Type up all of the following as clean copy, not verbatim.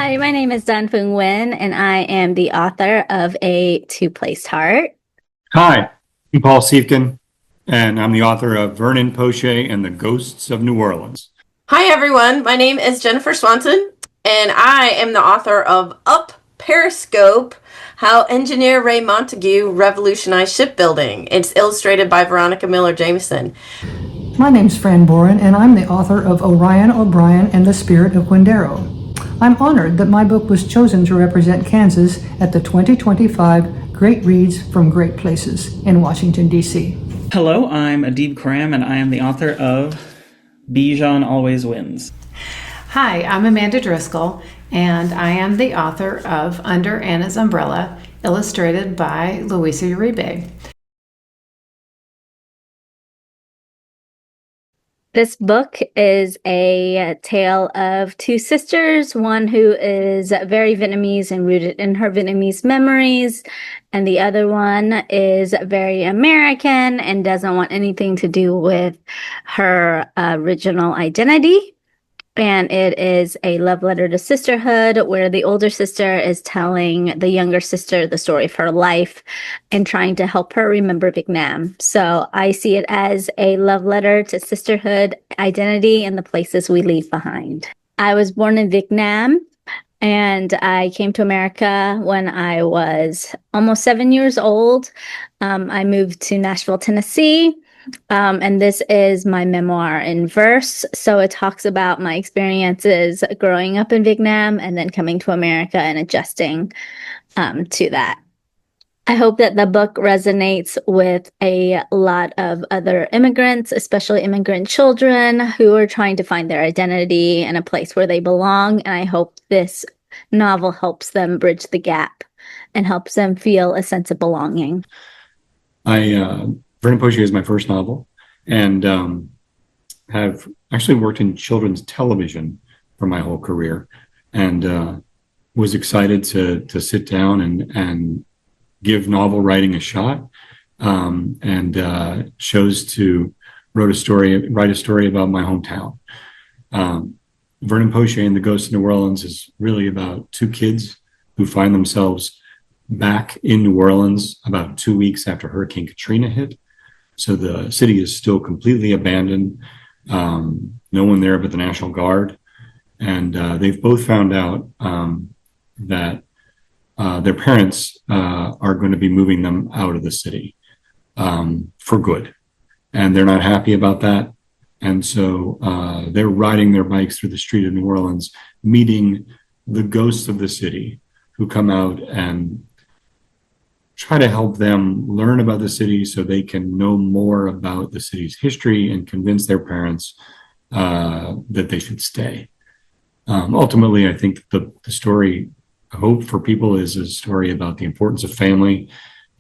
Hi, my name is Doan Nguyen, and I am the author of A Two-Placed Heart. Hi, I'm Paul Siefken, and I'm the author of Vernon, Poche, and the Ghosts of New Orleans. Hi, everyone. My name is Jennifer Swanson, and I am the author of Up Periscope, How Engineer Raye Montague Revolutionized Shipbuilding. It's illustrated by Veronica Miller Jameson. My name's Fran Borin, and I'm the author of Orion O'Brien and the Spirit of Quindaro. I'm honored that my book was chosen to represent Kansas at the 2025 Great Reads from Great Places in Washington, D.C. Hello, I'm Adib Khorram, and I am the author of Bijan Always Wins. Hi, I'm Amanda Driscoll, and I am the author of Under Anna's Umbrella, illustrated by LOUISIANA. This book is a tale of two sisters, one who is very Vietnamese and rooted in her Vietnamese memories, and the other one is very American and doesn't want anything to do with her original identity. And it is a love letter to sisterhood, where the older sister is telling the younger sister the story of her life and trying to help her remember Vietnam. So I see it as a love letter to sisterhood, identity, and the places we leave behind. I was born in Vietnam, and I came to America when I was almost 7 years old. I moved to Nashville, Tennessee. And this is my memoir in verse. So it talks about my experiences growing up in Vietnam and then coming to America and adjusting to that. I hope that the book resonates with a lot of other immigrants, especially immigrant children who are trying to find their identity and a place where they belong. And I hope this novel helps them bridge the gap and helps them feel a sense of belonging. Vernon Poche is my first novel, and have actually worked in children's television for my whole career, and was excited to sit down and give novel writing a shot, and chose to write a story about my hometown. Vernon Poche and the Ghosts of New Orleans is really about two kids who find themselves back in New Orleans about 2 weeks after Hurricane Katrina hit. So the city is still completely abandoned. No one there but the National Guard. And they've both found out that their parents are going to be moving them out of the city for good. And they're not happy about that. And so they're riding their bikes through the street of New Orleans, meeting the ghosts of the city who come out and try to help them learn about the city so they can know more about the city's history and convince their parents that they should stay. Ultimately, I think the story, I hope for people, is a story about the importance of family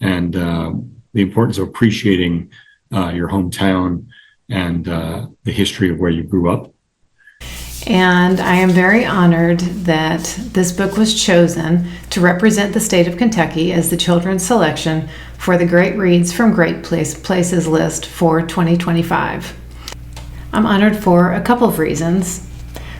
and the importance of appreciating your hometown and the history of where you grew up. And I am very honored that this book was chosen to represent the state of Kentucky as the children's selection for the Great Reads from Great Places list for 2025. I'm honored for a couple of reasons.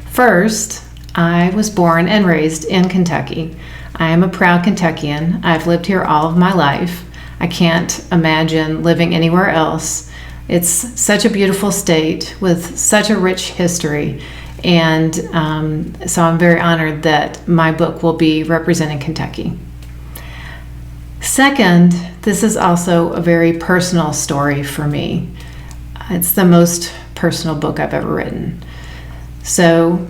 First, I was born and raised in Kentucky. I am a proud Kentuckian. I've lived here all of my life. I can't imagine living anywhere else. It's such a beautiful state with such a rich history. And so I'm very honored that my book will be representing Kentucky. Second, this is also a very personal story for me. It's the most personal book I've ever written. So,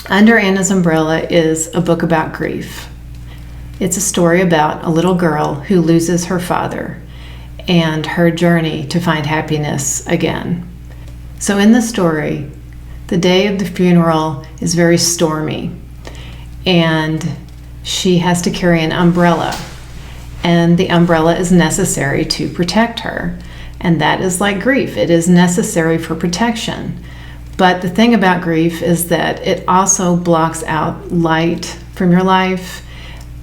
Under Anna's Umbrella is a book about grief. It's a story about a little girl who loses her father and her journey to find happiness again. So in the story, the day of the funeral is very stormy, and she has to carry an umbrella, and the umbrella is necessary to protect her. And that is like grief. It is necessary for protection. But the thing about grief is that it also blocks out light from your life.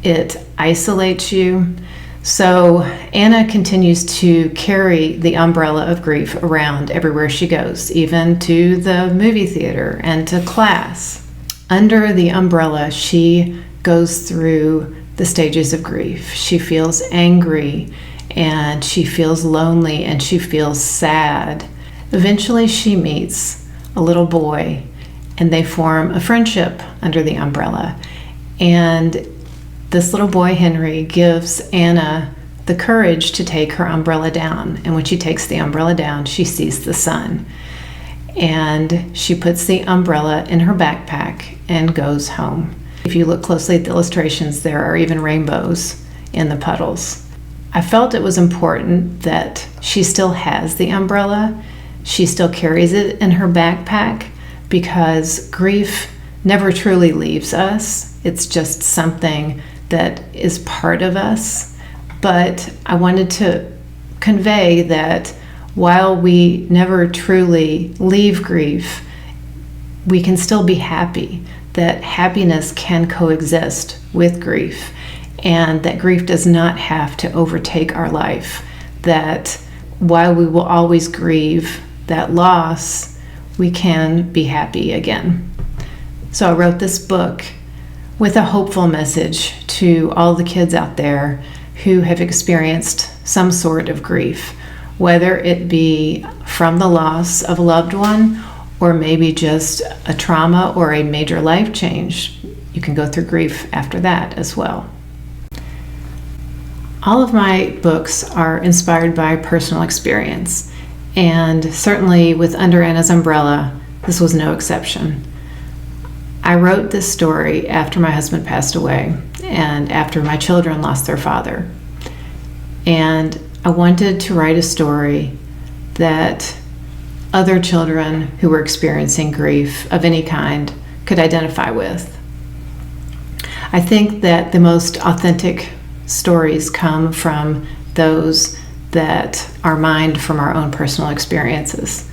It isolates you. So Anna continues to carry the umbrella of grief around everywhere she goes, even to the movie theater and to class. under the umbrella, she goes through the stages of grief. She feels angry, and she feels lonely, and she feels sad. Eventually, she meets a little boy, and they form a friendship under the umbrella. And this little boy, Henry, gives Anna the courage to take her umbrella down. And when she takes the umbrella down, she sees the sun. And she puts the umbrella in her backpack and goes home. If you look closely at the illustrations, there are even rainbows in the puddles. I felt it was important that she still has the umbrella. She still carries it in her backpack, because grief never truly leaves us. It's just something that is part of us. But I wanted to convey that while we never truly leave grief, we can still be happy, that happiness can coexist with grief, and that grief does not have to overtake our life, that while we will always grieve that loss, we can be happy again. So I wrote this book with a hopeful message to all the kids out there who have experienced some sort of grief, whether it be from the loss of a loved one or maybe just a trauma or a major life change. You can go through grief after that as well. All of my books are inspired by personal experience, and certainly with Under Anna's Umbrella, this was no exception. I wrote this story after my husband passed away and after my children lost their father. And I wanted to write a story that other children who were experiencing grief of any kind could identify with. I think that the most authentic stories come from those that are mined from our own personal experiences.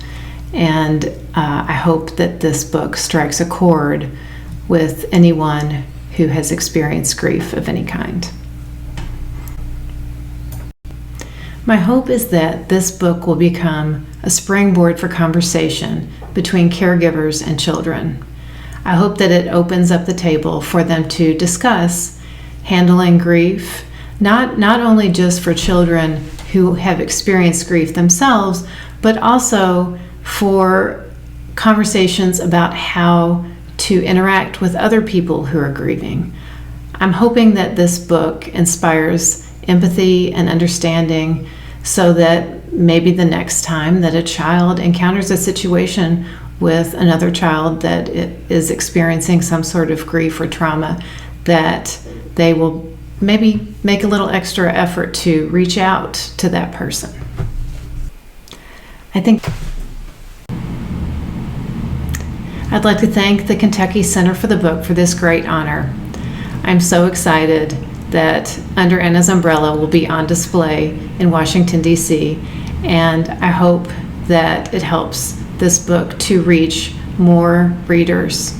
And I hope that this book strikes a chord with anyone who has experienced grief of any kind. My hope is that this book will become a springboard for conversation between caregivers and children. I hope that it opens up the table for them to discuss handling grief, not only just for children who have experienced grief themselves, but also for conversations about how to interact with other people who are grieving. I'm hoping that this book inspires empathy and understanding, so that maybe the next time that a child encounters a situation with another child that is experiencing some sort of grief or trauma, that they will maybe make a little extra effort to reach out to that person. I'd like to thank the Kentucky Center for the Book for this great honor. I'm so excited that Under Anna's Umbrella will be on display in Washington, D.C., and I hope that it helps this book to reach more readers,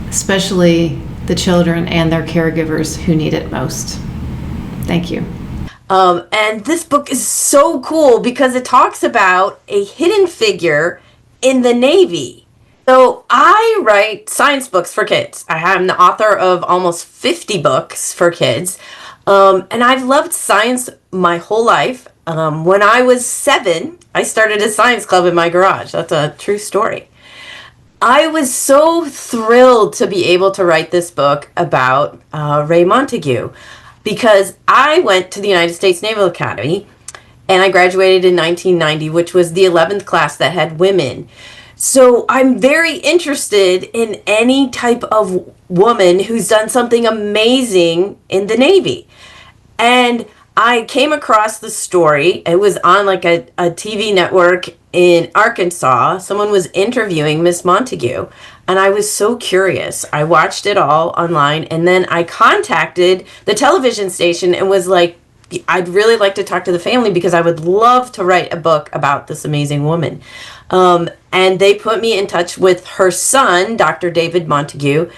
especially the children and their caregivers who need it most. Thank you. And this book is so cool because it talks about a hidden figure in the Navy. So I write science books for kids. I am the author of almost 50 books for kids. And I've loved science my whole life. When I was 7, I started a science club in my garage. That's a true story. I was so thrilled to be able to write this book about Raye Montague, because I went to the United States Naval Academy and I graduated in 1990, which was the 11th class that had women. So I'm very interested in any type of woman who's done something amazing in the Navy. And I came across the story. It was on like a TV network in Arkansas. Someone was interviewing Miss Montague, and I was so curious. I watched it all online, and then I contacted the television station and was like, I'd really like to talk to the family because I would love to write a book about this amazing woman. And they put me in touch with her son, Dr. David Montague,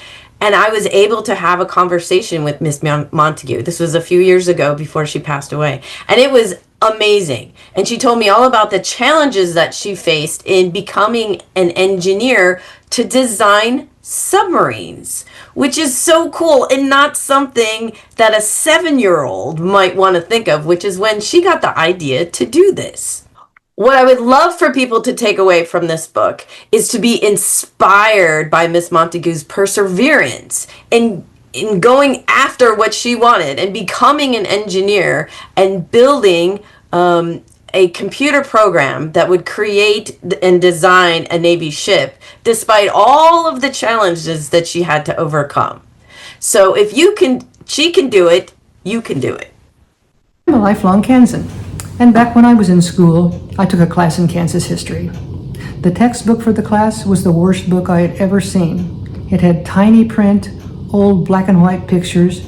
and I was able to have a conversation with Miss Montague. This was a few years ago before she passed away. And it was amazing. And she told me all about the challenges that she faced in becoming an engineer to design submarines, which is so cool and not something that a 7-year-old might want to think of, which is when she got the idea to do this. What I would love for people to take away from this book is to be inspired by Miss Montague's perseverance in going after what she wanted and becoming an engineer and building a computer program that would create and design a Navy ship despite all of the challenges that she had to overcome. So if she can do it, you can do it. I'm a lifelong Kansan, and back when I was in school, I took a class in Kansas history. The textbook for the class was the worst book I had ever seen. It had tiny print, old black and white pictures,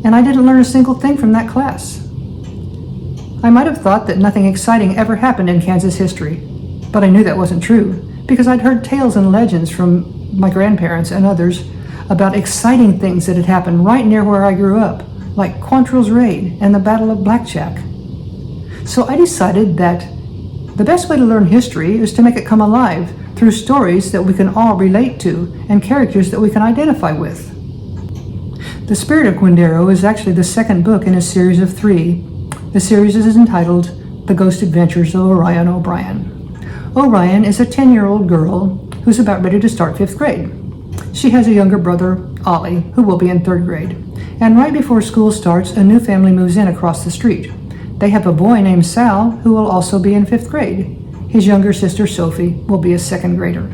and I didn't learn a single thing from that class. I might have thought that nothing exciting ever happened in Kansas history, but I knew that wasn't true because I'd heard tales and legends from my grandparents and others about exciting things that had happened right near where I grew up, like Quantrill's Raid and the Battle of Blackjack. So I decided that the best way to learn history is to make it come alive through stories that we can all relate to and characters that we can identify with. The Spirit of Quindaro is actually the second book in a series of 3. The series is entitled The Ghost Adventures of Orion O'Brien. Orion is a 10-year-old girl who's about ready to start 5th grade. She has a younger brother, Ollie, who will be in 3rd grade. And right before school starts, a new family moves in across the street. They have a boy named Sal who will also be in 5th grade. His younger sister, Sophie, will be a 2nd grader.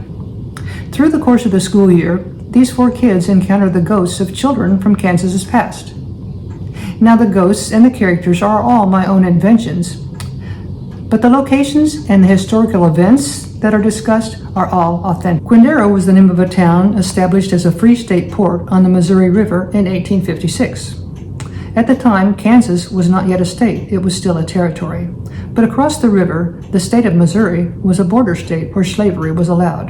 Through the course of the school year, these 4 kids encounter the ghosts of children from Kansas's past. Now the ghosts and the characters are all my own inventions, but the locations and the historical events that are discussed are all authentic. Quindaro was the name of a town established as a free state port on the Missouri River in 1856. At the time, Kansas was not yet a state, it was still a territory. But across the river, the state of Missouri was a border state where slavery was allowed.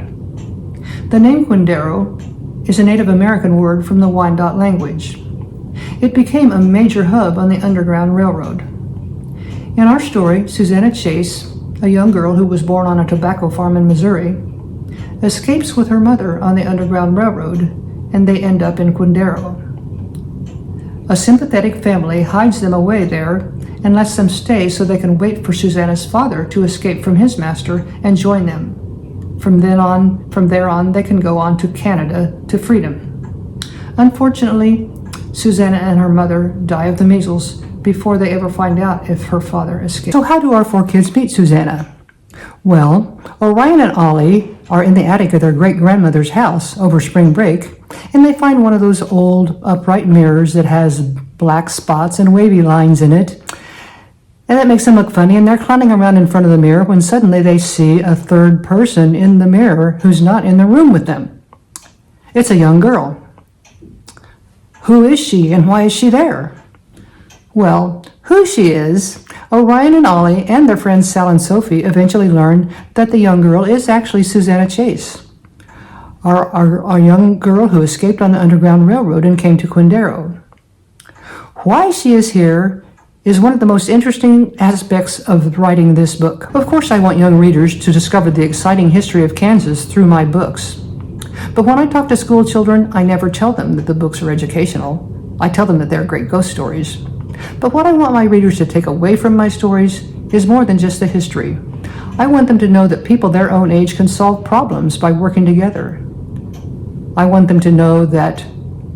The name Quindaro is a Native American word from the Wyandot language. It became a major hub on the Underground Railroad. In our story, Susanna Chase, a young girl who was born on a tobacco farm in Missouri, escapes with her mother on the Underground Railroad, and they end up in Quindaro. A sympathetic family hides them away there and lets them stay so they can wait for Susanna's father to escape from his master and join them. From there on, they can go on to Canada to freedom. Unfortunately, Susanna and her mother die of the measles before they ever find out if her father escaped. So how do our 4 kids meet Susanna? Well, Orion and Ollie are in the attic of their great-grandmother's house over spring break, and they find one of those old upright mirrors that has black spots and wavy lines in it. And that makes them look funny, and they're clowning around in front of the mirror when suddenly they see a 3rd person in the mirror who's not in the room with them. It's a young girl. Who is she and why is she there? Well, who she is, Orion and Ollie and their friends Sal and Sophie eventually learn that the young girl is actually Susanna Chase, our young girl who escaped on the Underground Railroad and came to Quindaro. Why she is here is one of the most interesting aspects of writing this book. Of course, I want young readers to discover the exciting history of Kansas through my books. But when I talk to school children, I never tell them that the books are educational. I tell them that they're great ghost stories. But what I want my readers to take away from my stories is more than just the history. I want them to know that people their own age can solve problems by working together. I want them to know that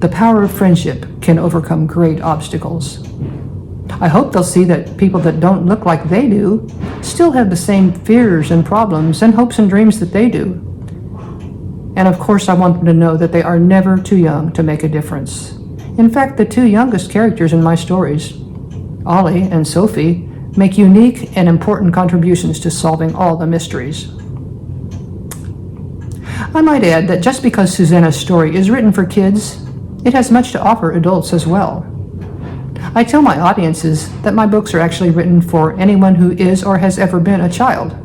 the power of friendship can overcome great obstacles. I hope they'll see that people that don't look like they do still have the same fears and problems and hopes and dreams that they do. And of course, I want them to know that they are never too young to make a difference. In fact, the 2 youngest characters in my stories, Ollie and Sophie, make unique and important contributions to solving all the mysteries. I might add that just because Susanna's story is written for kids, it has much to offer adults as well. I tell my audiences that my books are actually written for anyone who is or has ever been a child.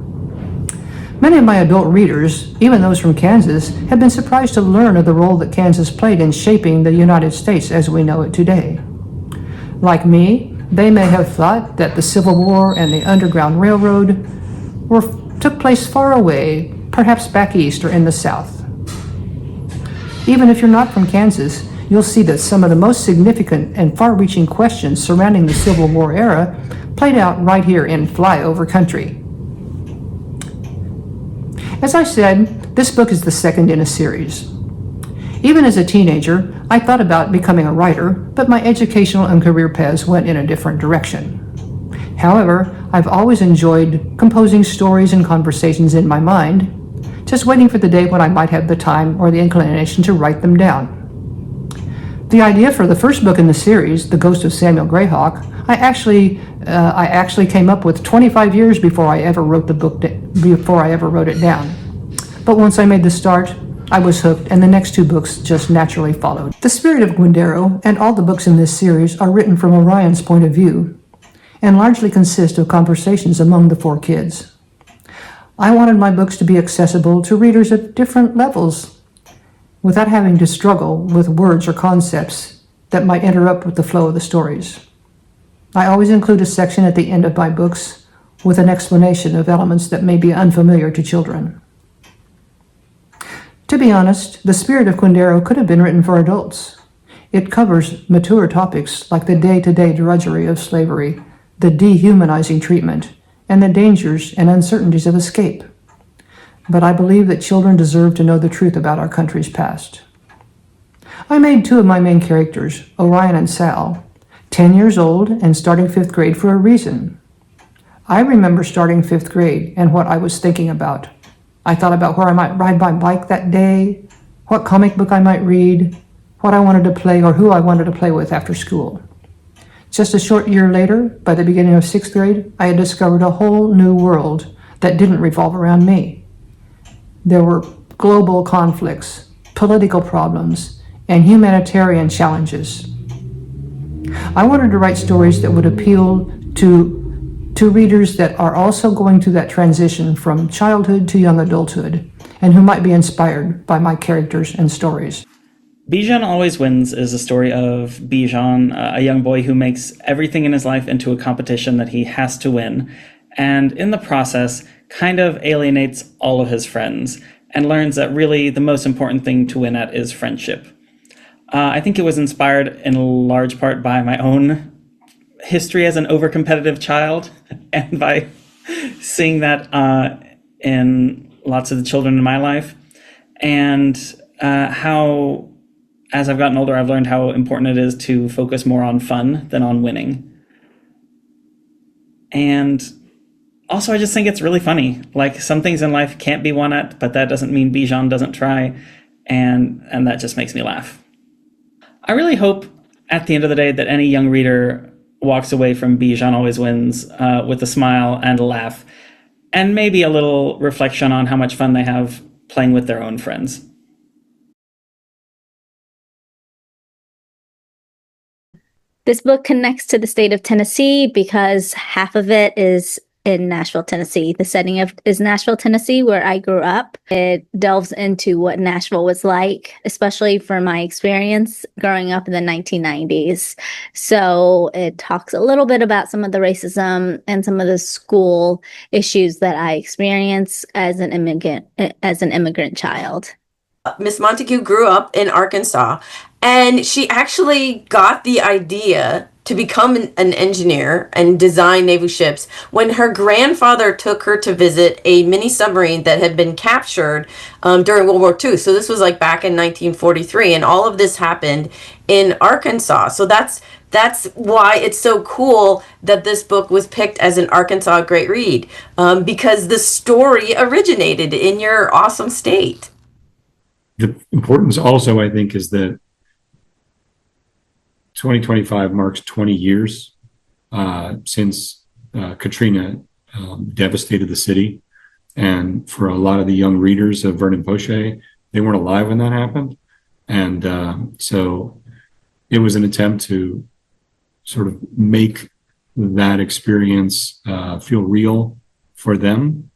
Many of my adult readers, even those from Kansas, have been surprised to learn of the role that Kansas played in shaping the United States as we know it today. Like me, they may have thought that the Civil War and the Underground Railroad took place far away, perhaps back east or in the South. Even if you're not from Kansas, you'll see that some of the most significant and far-reaching questions surrounding the Civil War era played out right here in flyover country. As I said, this book is the second in a series. Even as a teenager, I thought about becoming a writer, but my educational and career paths went in a different direction. However, I've always enjoyed composing stories and conversations in my mind, just waiting for the day when I might have the time or the inclination to write them down. The idea for the first book in the series, The Ghost of Samuel Greyhawk, I actually came up with 25 years before I ever wrote it down. But once I made the start, I was hooked, and the next two books just naturally followed. The Spirit of Quindaro and all the books in this series are written from Orion's point of view, and largely consist of conversations among the four kids. I wanted my books to be accessible to readers at different levels, without having to struggle with words or concepts that might interrupt with the flow of the stories. I always include a section at the end of my books with an explanation of elements that may be unfamiliar to children. To be honest, The Spirit of Quindaro could have been written for adults. It covers mature topics like the day-to-day drudgery of slavery, the dehumanizing treatment, and the dangers and uncertainties of escape. But I believe that children deserve to know the truth about our country's past. I made two of my main characters, Orion and Sal, 10 years old and starting 5th grade for a reason. I remember starting 5th grade and what I was thinking about. I thought about where I might ride my bike that day, what comic book I might read, what I wanted to play or who I wanted to play with after school. Just a short year later, by the beginning of 6th grade, I had discovered a whole new world that didn't revolve around me. There were global conflicts, political problems, and humanitarian challenges. I wanted to write stories that would appeal to readers that are also going through that transition from childhood to young adulthood, and who might be inspired by my characters and stories. Bijan Always Wins is a story of Bijan, a young boy who makes everything in his life into a competition that he has to win, and in the process kind of alienates all of his friends, and learns that really the most important thing to win at is friendship. I think it was inspired in large part by my own history as an overcompetitive child, and by seeing that in lots of the children in my life, and how, as I've gotten older, I've learned how important it is to focus more on fun than on winning. And also, I just think it's really funny. Like, some things in life can't be won at, but that doesn't mean Bijan doesn't try, and that just makes me laugh. I really hope at the end of the day that any young reader walks away from Bijan Always Wins with a smile and a laugh, and maybe a little reflection on how much fun they have playing with their own friends. This book connects to the state of Tennessee because half of it is in Nashville, Tennessee. The setting is Nashville, Tennessee, where I grew up. It delves into what Nashville was like, especially for my experience growing up in the 1990s. So it talks a little bit about some of the racism and some of the school issues that I experienced as an immigrant child. Miss Montague grew up in Arkansas, and she actually got the idea to become an engineer and design naval ships when her grandfather took her to visit a mini submarine that had been captured during World War II. So this was like back in 1943, and all of this happened in Arkansas. So that's why it's so cool that this book was picked as an Arkansas Great Read, because the story originated in your awesome state. The importance also, I think, is that 2025 marks 20 years since Katrina devastated the city. And for a lot of the young readers of Vernon Poche, they weren't alive when that happened. And so it was an attempt to sort of make that experience feel real for them.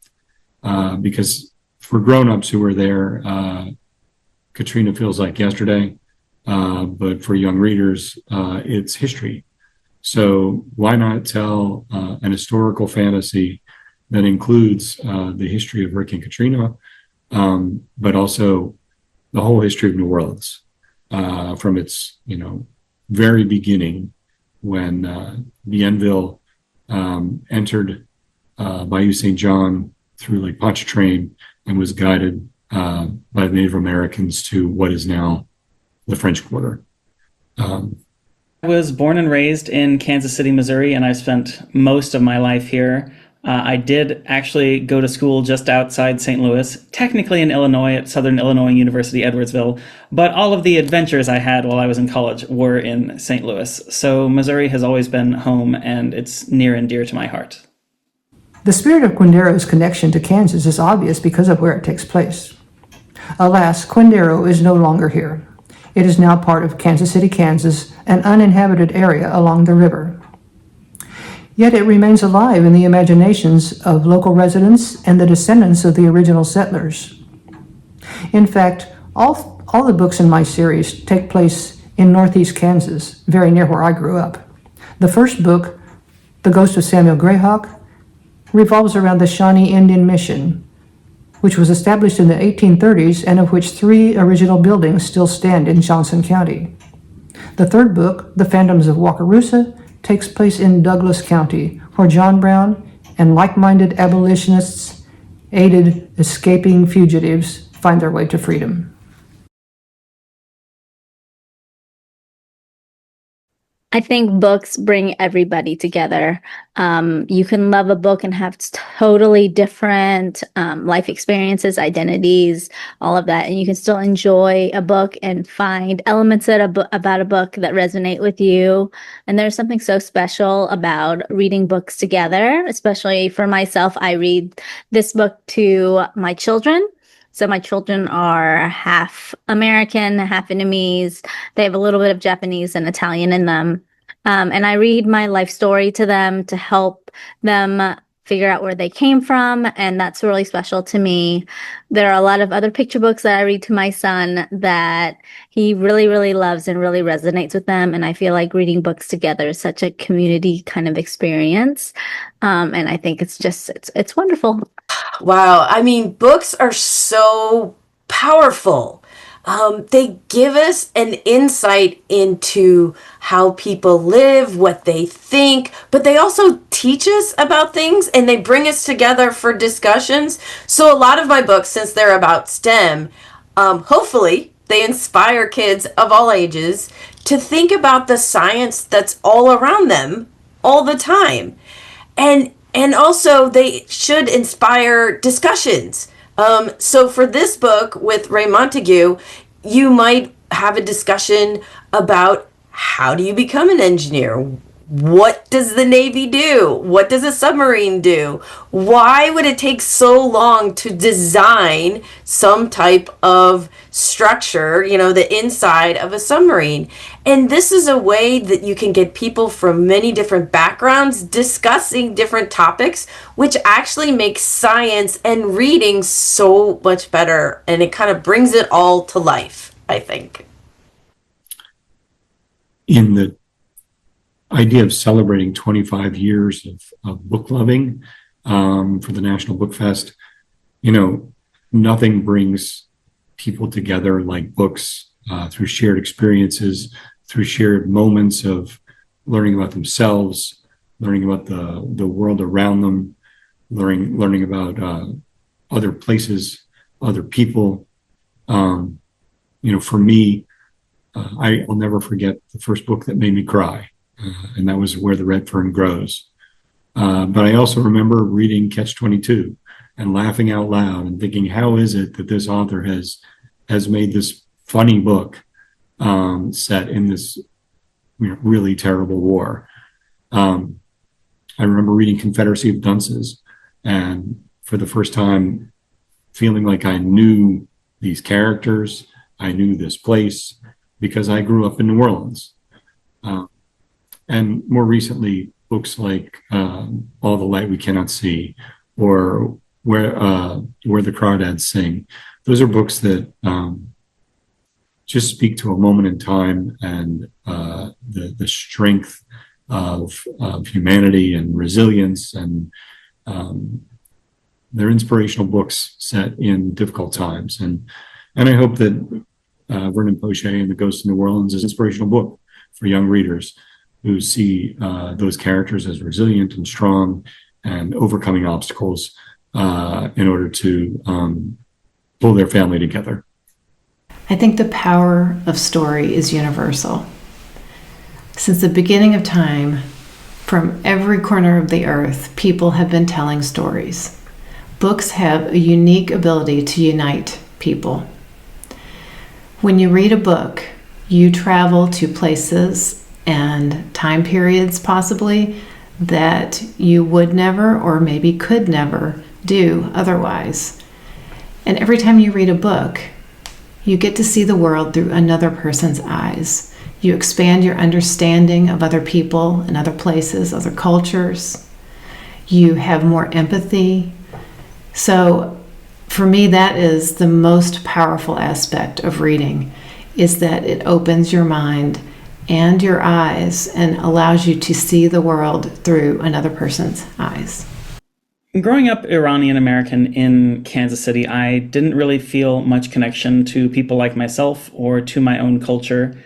Because for grown-ups who were there, Katrina feels like yesterday. But for young readers, it's history. So why not tell an historical fantasy that includes the history of Rick and Katrina, but also the whole history of New Orleans, from its very beginning when Bienville entered Bayou St. John through Lake Pontchartrain and was guided by the Native Americans to what is now the French Quarter. I was born and raised in Kansas City, Missouri, and I spent most of my life here. I did actually go to school just outside St. Louis, technically in Illinois at Southern Illinois University, Edwardsville, but all of the adventures I had while I was in college were in St. Louis. So Missouri has always been home, and it's near and dear to my heart. The spirit of Quindaro's connection to Kansas is obvious because of where it takes place. Alas, Quindaro is no longer here. It is now part of Kansas City, Kansas, an uninhabited area along the river. Yet it remains alive in the imaginations of local residents and the descendants of the original settlers. In fact, all the books in my series take place in northeast Kansas, very near where I grew up. The first book, The Ghost of Samuel Greyhawk, revolves around the Shawnee Indian Mission, which was established in the 1830s and of which 3 original buildings still stand in Johnson County. The third book, The Phantoms of Wakarusa, takes place in Douglas County, where John Brown and like-minded abolitionists aided escaping fugitives find their way to freedom. I think books bring everybody together. You can love a book and have totally different life experiences, identities, all of that. And you can still enjoy a book and find elements about a book that resonate with you. And there's something so special about reading books together, especially for myself. I read this book to my children. So my children are half American, half Vietnamese. They have a little bit of Japanese and Italian in them. And I read my life story to them to help them figure out where they came from. And that's really special to me. There are a lot of other picture books that I read to my son that he really, really loves and really resonates with them. And I feel like reading books together is such a community kind of experience. And I think it's wonderful. Wow. I mean, books are so powerful. They give us an insight into how people live, what they think, but they also teach us about things and they bring us together for discussions. So a lot of my books, since they're about STEM, hopefully they inspire kids of all ages to think about the science that's all around them all the time. And also they should inspire discussions. So for this book with Raye Montague, you might have a discussion about how do you become an engineer? What does the Navy do? What does a submarine do? Why would it take so long to design some type of structure, the inside of a submarine? And this is a way that you can get people from many different backgrounds discussing different topics, which actually makes science and reading so much better. And it kind of brings it all to life, I think. In the idea of celebrating 25 years of book loving for the National Book Fest, nothing brings people together like books through shared experiences, through shared moments of learning about themselves, learning about the world around them, learning about other places, other people. For me, I'll never forget the first book that made me cry. And that was Where the Red Fern Grows. But I also remember reading Catch-22 and laughing out loud and thinking, how is it that this author has made this funny book set in this really terrible war? I remember reading Confederacy of Dunces and for the first time feeling like I knew these characters, I knew this place because I grew up in New Orleans. And more recently, books like All the Light We Cannot See or Where the Crawdads Sing. Those are books that just speak to a moment in time and the strength of humanity and resilience. And they're inspirational books set in difficult times. And And I hope that Vernon Poche and the Ghost of New Orleans is an inspirational book for young readers who see those characters as resilient and strong and overcoming obstacles in order to pull their family together. I think the power of story is universal. Since the beginning of time, from every corner of the earth, people have been telling stories. Books have a unique ability to unite people. When you read a book, you travel to places and time periods possibly that you would never or maybe could never do otherwise. And every time you read a book, you get to see the world through another person's eyes. You expand your understanding of other people and other places, other cultures. You have more empathy. So for me, that is the most powerful aspect of reading, is that it opens your mind and your eyes and allows you to see the world through another person's eyes. Growing up Iranian American in Kansas City, I didn't really feel much connection to people like myself or to my own culture.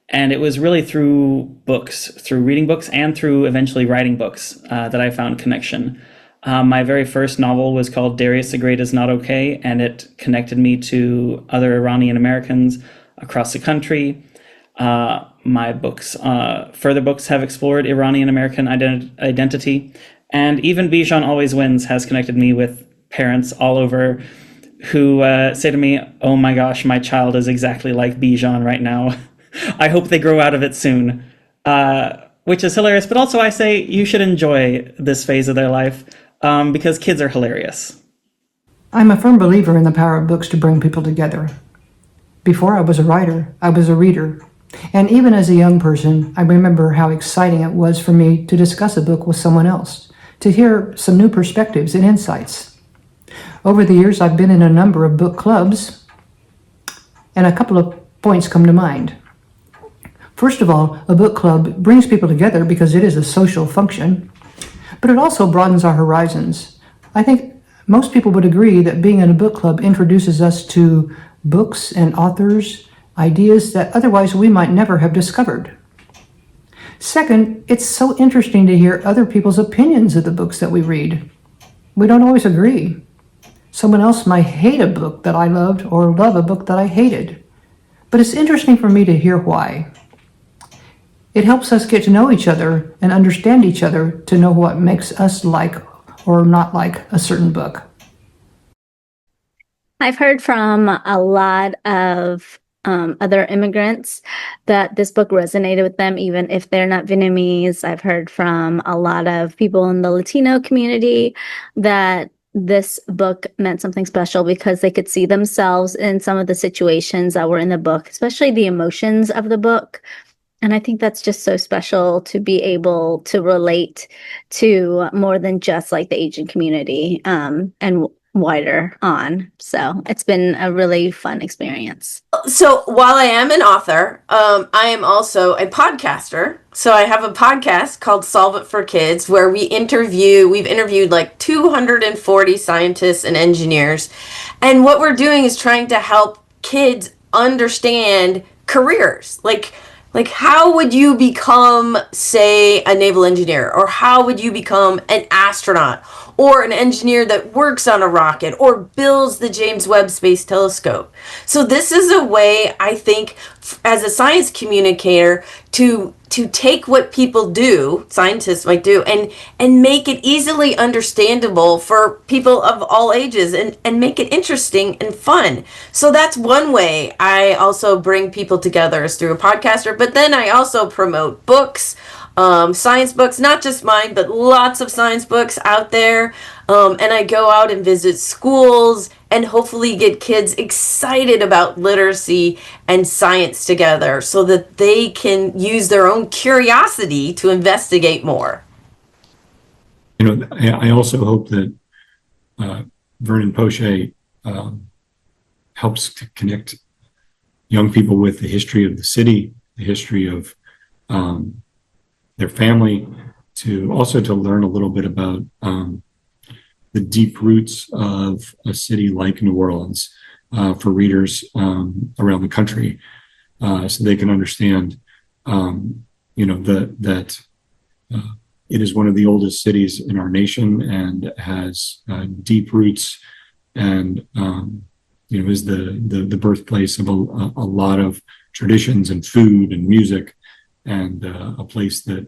And it was really through books, through reading books and through eventually writing books that I found connection. My very first novel was called Darius the Great Is Not Okay, and it connected me to other Iranian Americans across the country. My books, further books have explored Iranian American identity. And even Bijan Always Wins has connected me with parents all over who say to me, "Oh my gosh, my child is exactly like Bijan right now. I hope they grow out of it soon," which is hilarious. But also I say you should enjoy this phase of their life because kids are hilarious. I'm a firm believer in the power of books to bring people together. Before I was a writer, I was a reader. And even as a young person, I remember how exciting it was for me to discuss a book with someone else, to hear some new perspectives and insights. Over the years, I've been in a number of book clubs, and a couple of points come to mind. First of all, a book club brings people together because it is a social function, but it also broadens our horizons. I think most people would agree that being in a book club introduces us to books and authors, ideas that otherwise we might never have discovered. Second, it's so interesting to hear other people's opinions of the books that we read. We don't always agree. Someone else might hate a book that I loved or love a book that I hated. But it's interesting for me to hear why. It helps us get to know each other and understand each other to know what makes us like or not like a certain book. I've heard from a lot of other immigrants that this book resonated with them, even if they're not Vietnamese. I've heard from a lot of people in the Latino community that this book meant something special because they could see themselves in some of the situations that were in the book, especially the emotions of the book. And I think that's just so special to be able to relate to more than just like the Asian community and wider on. So it's been a really fun experience. So while I am an author, I am also a podcaster. So I have a podcast called Solve It for Kids where we've interviewed like 240 scientists and engineers. And what we're doing is trying to help kids understand careers. Like how would you become, say, a naval engineer? Or how would you become an astronaut? Or an engineer that works on a rocket or builds the James Webb Space Telescope. So this is a way, I think, as a science communicator, to take what people do, scientists might do, and make it easily understandable for people of all ages and make it interesting and fun. So that's one way I also bring people together is through a podcaster. But then I also promote books, science books, not just mine, but lots of science books out there. And I go out and visit schools and hopefully get kids excited about literacy and science together so that they can use their own curiosity to investigate more. I also hope that Vernon Poche helps to connect young people with the history of the city, the history of their family, to learn a little bit about the deep roots of a city like New Orleans for readers around the country, so they can understand, that it is one of the oldest cities in our nation and has deep roots, and is the birthplace of a lot of traditions and food and music, and a place that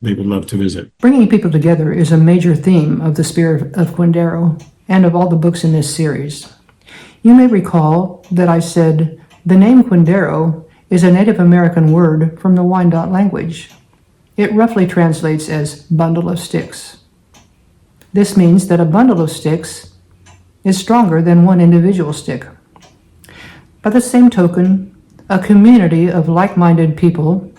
they would love to visit. Bringing people together is a major theme of the Spirit of Quindaro and of all the books in this series. You may recall that I said the name Quindaro is a Native American word from the Wyandot language. It roughly translates as bundle of sticks. This means that a bundle of sticks is stronger than one individual stick. By the same token, a community of like-minded people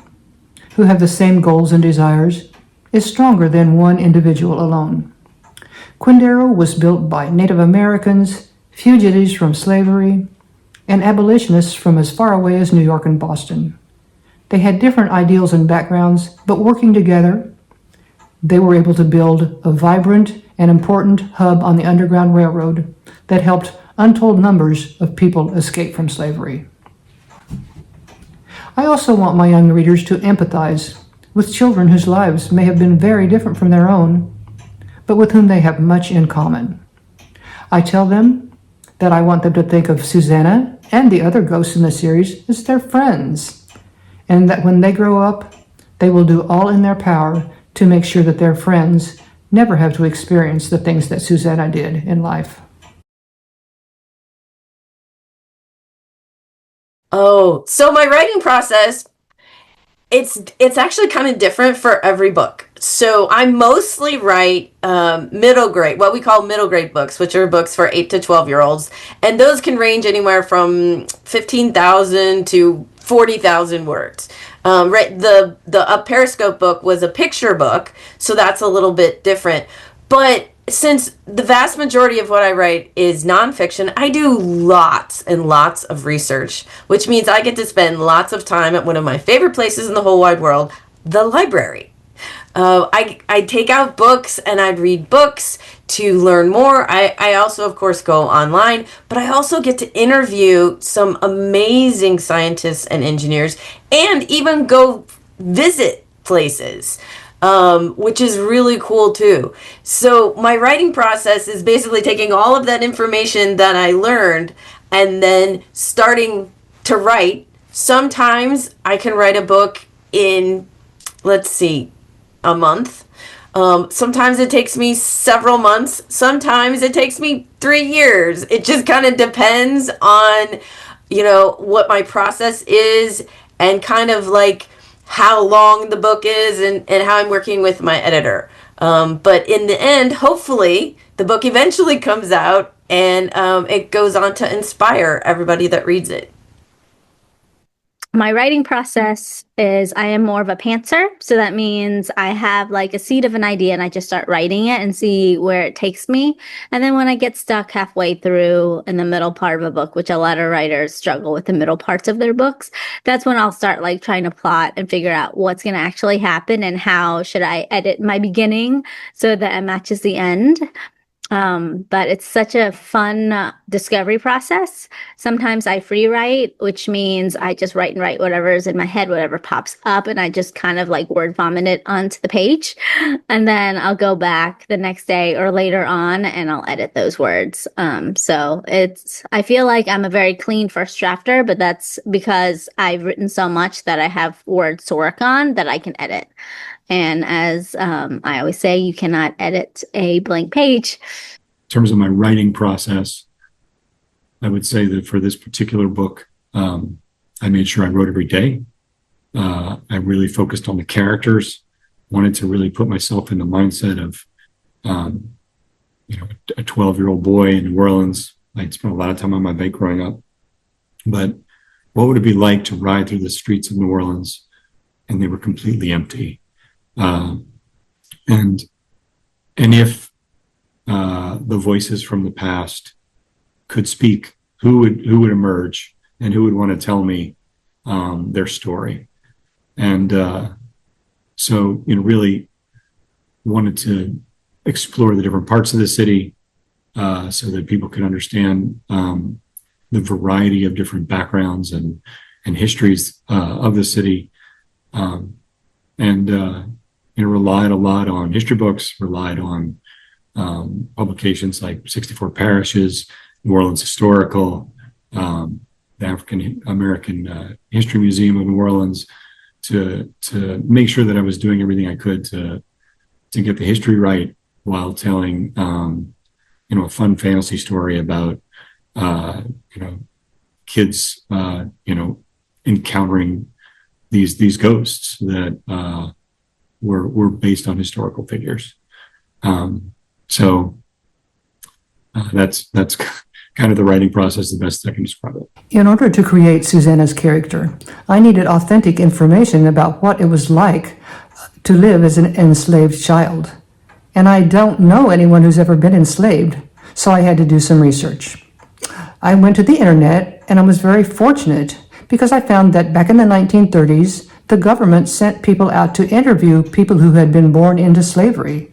who have the same goals and desires is stronger than one individual alone. Quindaro was built by Native Americans, fugitives from slavery, and abolitionists from as far away as New York and Boston. They had different ideals and backgrounds, but working together, they were able to build a vibrant and important hub on the Underground Railroad that helped untold numbers of people escape from slavery. I also want my young readers to empathize with children whose lives may have been very different from their own, but with whom they have much in common. I tell them that I want them to think of Susanna and the other ghosts in the series as their friends, and that when they grow up, they will do all in their power to make sure that their friends never have to experience the things that Susanna did in life. Oh, so my writing process, it's actually kind of different for every book. So I mostly write middle grade, what we call middle grade books, which are books for 8 to 12-year-olds. And those can range anywhere from 15,000 to 40,000 words. The Periscope book was a picture book, so that's a little bit different. But since the vast majority of what I write is nonfiction, I do lots and lots of research, which means I get to spend lots of time at one of my favorite places in the whole wide world, the library. I take out books and I'd read books to learn more. I also, of course, go online, but I also get to interview some amazing scientists and engineers and even go visit places. Which is really cool too. So my writing process is basically taking all of that information that I learned and then starting to write. Sometimes I can write a book in, a month. Sometimes it takes me several months. Sometimes it takes me 3 years. It just kind of depends on, what my process is and kind of like how long the book is and how I'm working with my editor. But in the end, hopefully, the book eventually comes out and it goes on to inspire everybody that reads it. My writing process is I am more of a pantser. So that means I have like a seed of an idea and I just start writing it and see where it takes me. And then when I get stuck halfway through in the middle part of a book, which a lot of writers struggle with the middle parts of their books, that's when I'll start like trying to plot and figure out what's going to actually happen and how should I edit my beginning so that it matches the end. But it's such a fun discovery process. Sometimes I free write, which means I just write and write whatever is in my head, whatever pops up, and I just kind of like word vomit it onto the page. And then I'll go back the next day or later on and I'll edit those words. So I feel like I'm a very clean first drafter, but that's because I've written so much that I have words to work on that I can edit. And as I always say, you cannot edit a blank page. In terms of my writing process, I would say that for this particular book, I made sure I wrote every day. I really focused on the characters, wanted to really put myself in the mindset of, a 12-year-old boy in New Orleans. I'd spent a lot of time on my bike growing up. But what would it be like to ride through the streets of New Orleans and they were completely empty? And if the voices from the past could speak, who would emerge and who would want to tell me their story? And so really wanted to explore the different parts of the city so that people could understand the variety of different backgrounds and histories of the city, and relied a lot on history books, relied on publications like 64 Parishes, New Orleans Historical, the African American History Museum of New Orleans, to make sure that I was doing everything I could to get the history right while telling a fun fantasy story about kids encountering these ghosts that were based on historical figures. So that's kind of the writing process, the best I can describe it. In order to create Susanna's character, I needed authentic information about what it was like to live as an enslaved child. And I don't know anyone who's ever been enslaved, so I had to do some research. I went to the internet, and I was very fortunate because I found that back in the 1930s, the government sent people out to interview people who had been born into slavery.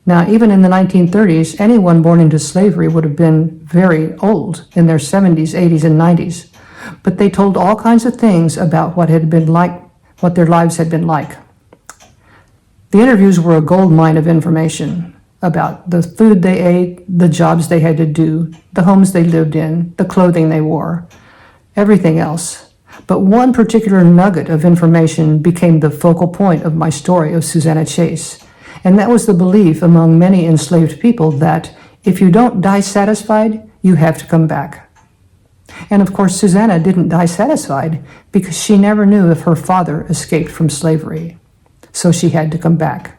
Now, even in the 1930s, anyone born into slavery would have been very old, in their 70s, 80s, and 90s. But they told all kinds of things about what had been like, what their lives had been like. The interviews were a gold mine of information about the food they ate, the jobs they had to do, the homes they lived in, the clothing they wore, everything else. But one particular nugget of information became the focal point of my story of Susanna Chase. And that was the belief among many enslaved people that if you don't die satisfied, you have to come back. And of course, Susanna didn't die satisfied because she never knew if her father escaped from slavery. So she had to come back.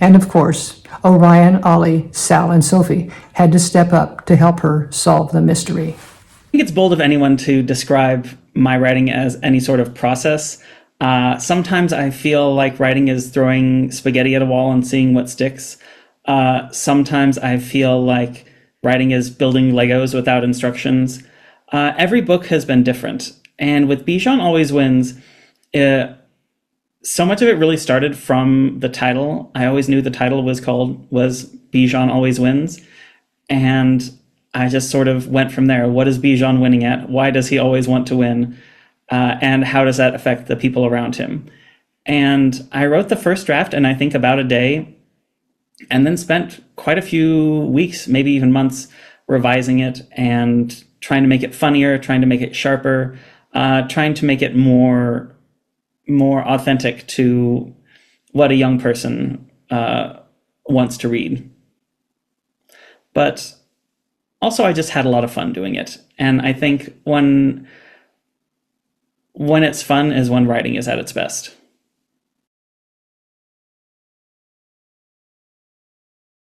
And of course, Orion, Ollie, Sal, and Sophie had to step up to help her solve the mystery. I think it's bold of anyone to describe my writing as any sort of process. Sometimes I feel like writing is throwing spaghetti at a wall and seeing what sticks. Sometimes I feel like writing is building Legos without instructions. Every book has been different. And with Bijan Always Wins, so much of it really started from the title. I always knew the title was Bijan Always Wins. And I just sort of went from there. What is Bijan winning at? Why does he always want to win? And how does that affect the people around him? And I wrote the first draft in, I think, about a day, and then spent quite a few weeks, maybe even months, revising it and trying to make it funnier, trying to make it sharper, trying to make it more authentic to what a young person wants to read. But also, I just had a lot of fun doing it. And I think when it's fun is when writing is at its best.